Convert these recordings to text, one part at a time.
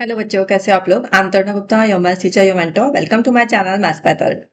Hello बच्चों, कैसे हो आप लोग। I am Taruna Gupta, your maths teacher, your mentor. Welcome to my channel maths method.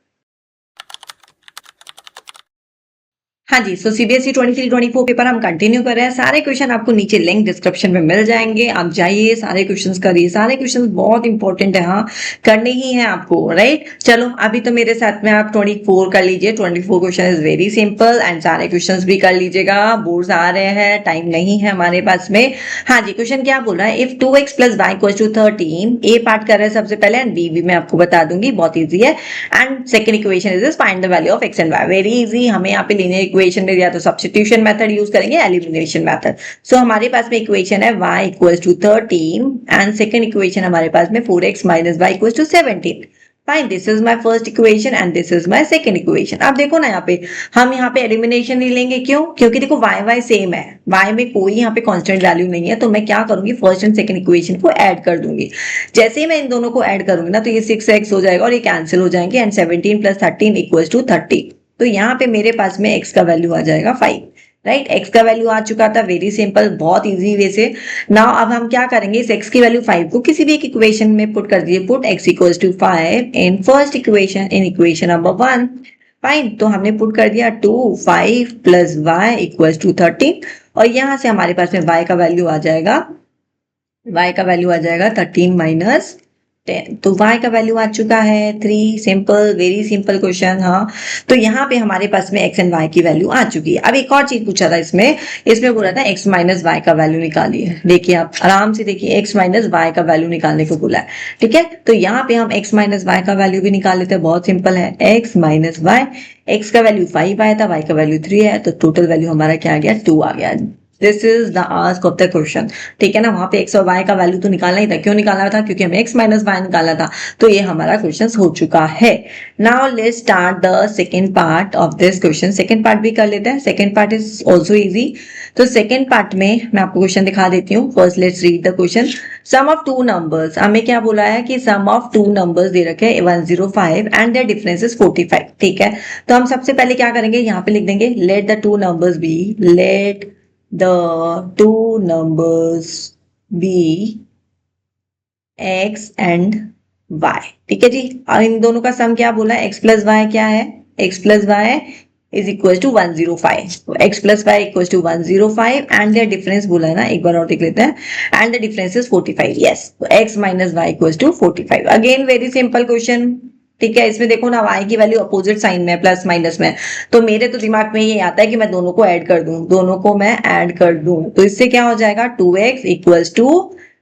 हाँ जी, सो सीबीएसई 23-24 पेपर हम कंटिन्यू कर रहे हैं। सारे क्वेश्चन आपको नीचे लिंक डिस्क्रिप्शन में मिल जाएंगे, आप जाइए सारे क्वेश्चंस करिए। सारे क्वेश्चंस बहुत इंपॉर्टेंट है, हाँ करने ही है आपको, राइट। चलो अभी तो मेरे साथ में आप 24 कर लीजिए। 24 question is very simple and सारे क्वेश्चंस भी कर लीजिएगा। बोर्ड्स आ रहे हैं, टाइम नहीं है हमारे पास में। हाँ जी, क्वेश्चन क्या बोल रहा है, if 2x plus y equals to 13। A part कर रहे हैं सबसे पहले एंड बी भी मैं आपको बता दूंगी, बहुत ईजी है। And second equation is find the value of x and y. Very easy. हमें यहाँ पे लीनियर इक्वेशन में या तो सब्स्टिट्यूशन मेथड यूज करेंगे, एलिमिनेशन मेथड। सो हमारे पास में इक्वेशन है y equals to 13 and second equation हमारे पास में 4x minus y equals to 17। Fine, this is my first equation and this is my second equation. अब देखो ना, यहाँ पे हम यहाँ पे एलिमिनेशन नहीं लेंगे, क्यों? क्योंकि देखो y सेम है, y में कोई यहाँ पे कांस्टेंट वैल्यू नहीं है। तो मैं क्या करूंगी, फर्स्ट एंड सेकंड इक्वेशन को ऐड कर दूंगी। जैसे ही मैं इन दोनों को ऐड करूंगी ना, तो ये 6x हो जाएगा और ये कैंसिल हो जाएंगे एंड 17 प्लस 13 इक्वल्स टू 30। तो यहाँ पे मेरे पास में x का वैल्यू आ जाएगा 5, राइट। x का वैल्यू आ चुका था, वेरी सिंपल, बहुत इजी वे से। नाउ अब हम क्या करेंगे, इस x की वैल्यू 5 को किसी भी एक इक्वेशन में पुट कर दीजिए। Put x equals to 5 in first equation, in equation number 1। Fine, तो हमने पुट कर दिया 2 5 प्लस वाई इक्वल्स टू 13 और यहाँ से हमारे पास में y का वैल्यू आ जाएगा, 13 माइनस 10। तो y का वैल्यू आ चुका है 3। Simple, very simple question. हाँ, तो यहाँ पे हमारे पास में x एंड y की वैल्यू आ चुकी है। अब एक और चीज पूछा था इसमें बोला था x माइनस वाई का वैल्यू निकालिए। देखिए आप आराम से देखिए, x माइनस वाई का वैल्यू निकालने को बोला है, ठीक है। तो यहाँ पे हम x माइनस वाई का वैल्यू भी निकाल लेते हैं, बहुत सिंपल है। x माइनस वाई, x का वैल्यू 5 आया था, y का वैल्यू 3 है, तो टोटल वैल्यू हमारा क्या आ गया, 2 आ गया। This is the ask of the question, ठीक है ना। वहां पे x और y का वैल्यू तो निकालना ही था। क्यों निकालना था? क्योंकि हमें x माइनस वाई निकालना था। तो ये हमारा क्वेश्चन हो चुका है। Now let's start the second part of this question. Second part भी कर लेते हैं। Second part is also easy. तो सेकेंड पार्ट में मैं आपको क्वेश्चन दिखा देती हूँ। First let's read the question. Sum of two numbers, हमें क्या बोला है कि सम ऑफ टू नंबर्स दे रखे हैं 105 एंड देयर डिफरेंस इज 45, ठीक है। तो हम सबसे पहले क्या करेंगे, यहाँ पे लिख देंगे let the two numbers be, let the two numbers be x and y, ठीक है जी। और इन दोनों का सम क्या बोला है, x प्लस वाई क्या है, x plus y is equal to 105। तो x plus y equal to 105 and their difference बोला है ना, एक बार और देख लेते हैं। And the difference is 45, yes. तो x minus y equal to 45। Again very simple question, ठीक है। इसमें देखो ना, y की वैल्यू अपोजिट साइन में, प्लस माइनस में। तो मेरे तो दिमाग में ये आता है कि मैं दोनों को ऐड कर दूं, दोनों को मैं ऐड कर दूं। तो इससे क्या हो जाएगा, 2x इक्वल्स टू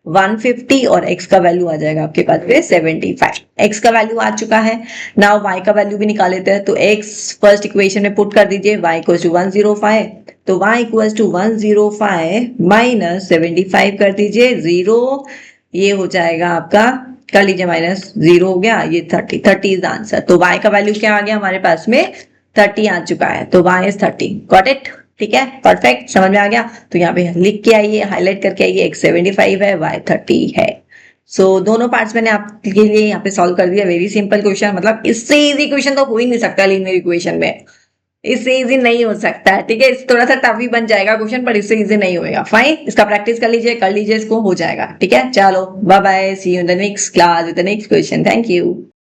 150 और x का वैल्यू आ जाएगा आपके पास में 75। x का वैल्यू आ चुका है। नाउ y का वैल्यू भी निकाल लेते हैं। तो x फर्स्ट इक्वेशन में पुट कर दीजिए, y इक्वल्स टू 105। तो y इक्वल्स टू 105 माइनस 75 कर दीजिए, 0। ये हो जाएगा आपका, कर लीजिए, माइनस 0 हो गया, ये 30 इज आंसर। तो y का वैल्यू क्या आ गया हमारे पास में, 30 आ चुका है। तो y इज 30। गॉट इट, ठीक है, परफेक्ट, समझ में आ गया। तो यहाँ पे लिख के आइए, हाईलाइट करके आइए, x 75 है, y 30 है। सो दोनों पार्ट्स मैंने आपके लिए यहाँ पे सॉल्व कर दिया। वेरी सिंपल क्वेश्चन, मतलब इससे इजी क्वेश्चन तो हो ही नहीं सकता लीनियर इक्वेशन में। इससे इजी नहीं हो सकता है, ठीक है। थोड़ा सा टफ ही बन जाएगा क्वेश्चन, पर इससे इजी नहीं होएगा। फाइन, इसका प्रैक्टिस कर लीजिए, इसको हो जाएगा, ठीक है। चलो bye bye, see you in the next class with the next question. Thank you.